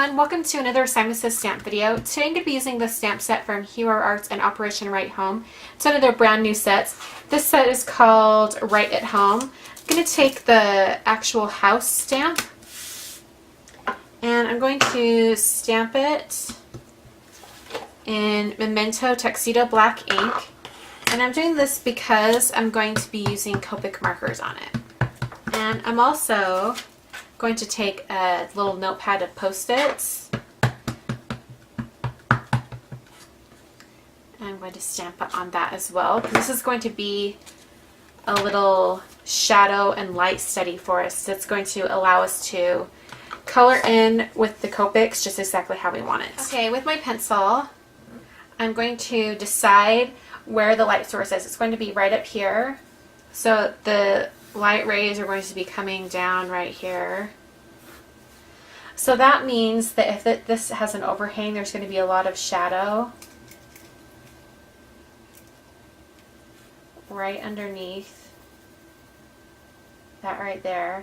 everyone, welcome to another Assignment Says Stamp video. Today I'm going to be using the stamp set from Hero Arts and Operation Write Home. It's one of their brand new sets. This set is called Write at Home. I'm going to take the actual house stamp and I'm going to stamp it in Memento Tuxedo Black ink. And I'm doing this because I'm going to be using Copic markers on it. And I'm also going to take a little notepad of Post-its. I'm going to stamp it on that as well. This is going to be a little shadow and light study for us. It's going to allow us to color in with the Copics just exactly how we want it. Okay, with my pencil, I'm going to decide where the light source is. It's going to be right up here. So the light rays are going to be coming down right here. So that means that if this has an overhang, there's going to be a lot of shadow right underneath that right there.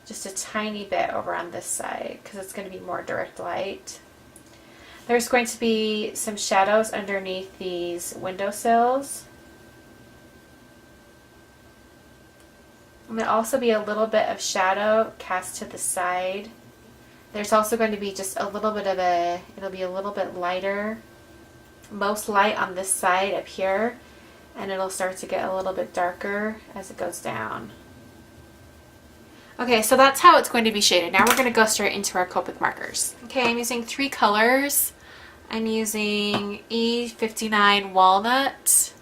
Just a tiny bit over on this side because it's going to be more direct light. There's going to be some shadows underneath these windowsills. And there'll also be a little bit of shadow cast to the side. There's also going to be just a little bit of it'll be a little bit lighter, most light on this side up here, and it'll start to get a little bit darker as it goes down. Okay, so that's how it's going to be shaded. Now we're going to go straight into our Copic markers. Okay, I'm using 3 colors. I'm using E59 Walnut,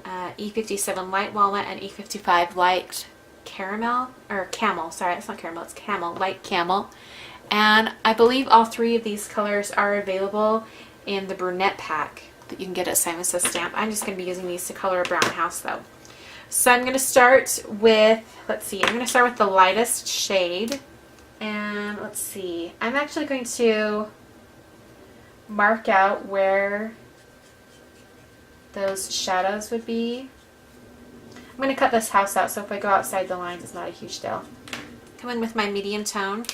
E57 Light Walnut, and E55 Light Caramel, or Camel, sorry, it's not caramel, it's camel, Light Camel. And I believe all 3 of these colors are available in the brunette pack that you can get at Assignment Says Stamp. I'm just going to be using these to color a brown house though. So I'm going to start with, let's see, I'm going to start with the lightest shade. And let's see, I'm actually going to mark out where those shadows would be. I'm going to cut this house out, so if I go outside the lines, it's not a huge deal. Come in with my medium tone.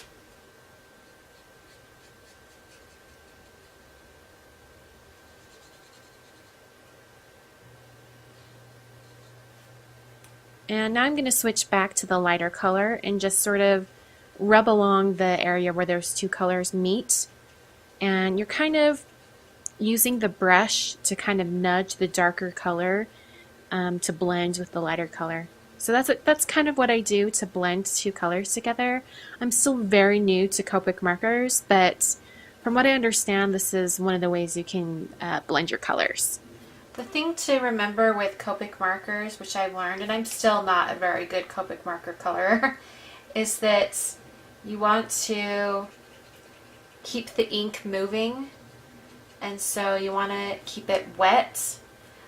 And now I'm going to switch back to the lighter color and just sort of rub along the area where those 2 colors meet. And you're kind of using the brush to kind of nudge the darker color to blend with the lighter color. So that's kind of what I do to blend 2 colors together. I'm still very new to Copic markers, but from what I understand, this is one of the ways you can blend your colors. The thing to remember with Copic markers, which I've learned, and I'm still not a very good Copic marker colorer, is that you want to keep the ink moving, and so you want to keep it wet.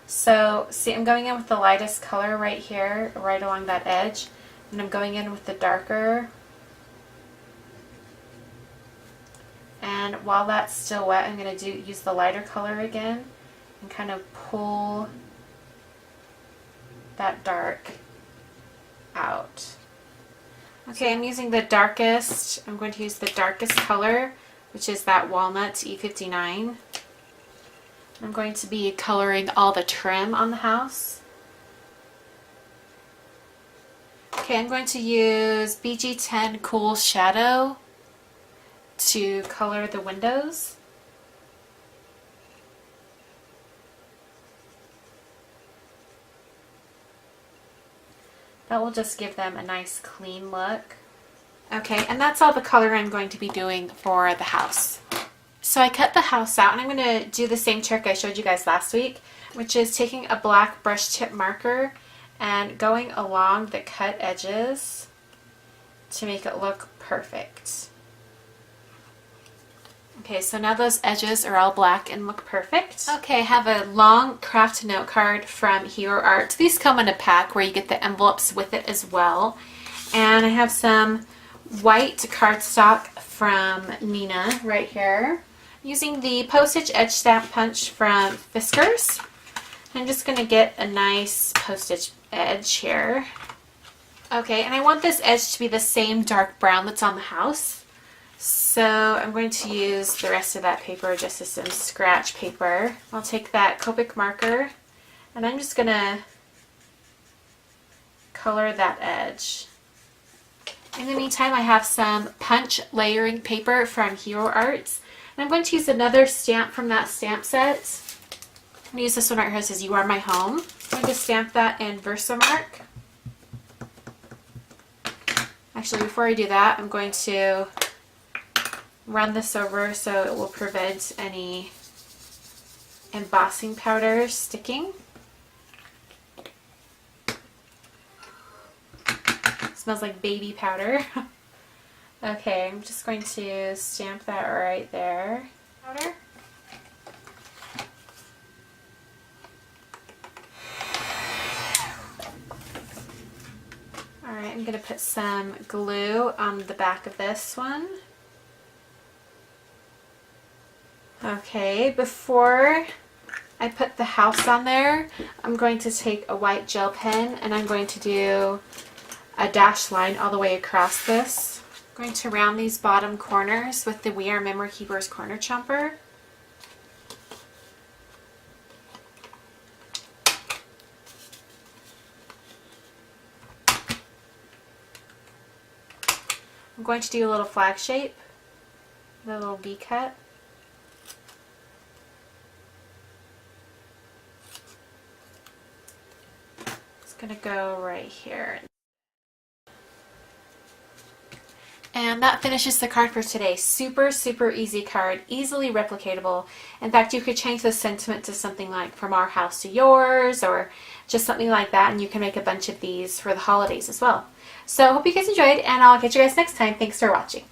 So see, I'm going in with the lightest color right here, right along that edge, and I'm going in with the darker. And while that's still wet, I'm going to use the lighter color again and kind of pull that dark out. Okay, I'm using the darkest, I'm going to use the darkest color, which is that Walnut E59. I'm going to be coloring all the trim on the house. Okay, I'm going to use BG10 Cool Shadow to color the windows. That will just give them a nice clean look. Okay, and that's all the color I'm going to be doing for the house. So I cut the house out, and I'm going to do the same trick I showed you guys last week, which is taking a black brush tip marker and going along the cut edges to make it look perfect. Okay, so now those edges are all black and look perfect. Okay, I have a long craft note card from Hero Arts. These come in a pack where you get the envelopes with it as well. And I have some white cardstock from Nina right here. Using the postage edge stamp punch from Fiskars. I'm just going to get a nice postage edge here. Okay, and I want this edge to be the same dark brown that's on the house. So I'm going to use the rest of that paper just as some scratch paper. I'll take that Copic marker and I'm just going to color that edge. In the meantime, I have some punch layering paper from Hero Arts. And I'm going to use another stamp from that stamp set. I'm going to use this one right here that says "You Are My Home." I'm going to stamp that in Versamark. Actually, before I do that, I'm going to run this over so it will prevent any embossing powder sticking. It smells like baby powder. Okay, I'm just going to stamp that right there. Powder. Alright, I'm going to put some glue on the back of this one. Okay, before I put the house on there, I'm going to take a white gel pen and I'm going to do a dashed line all the way across this. I'm going to round these bottom corners with the We Are Memory Keepers corner chomper. I'm going to do a little flag shape, a little V cut. It's going to go right here. And that finishes the card for today. Super, super easy card, easily replicatable. In fact, you could change the sentiment to something like "From Our House to Yours," or just something like that, and you can make a bunch of these for the holidays as well. So I hope you guys enjoyed, and I'll catch you guys next time. Thanks for watching.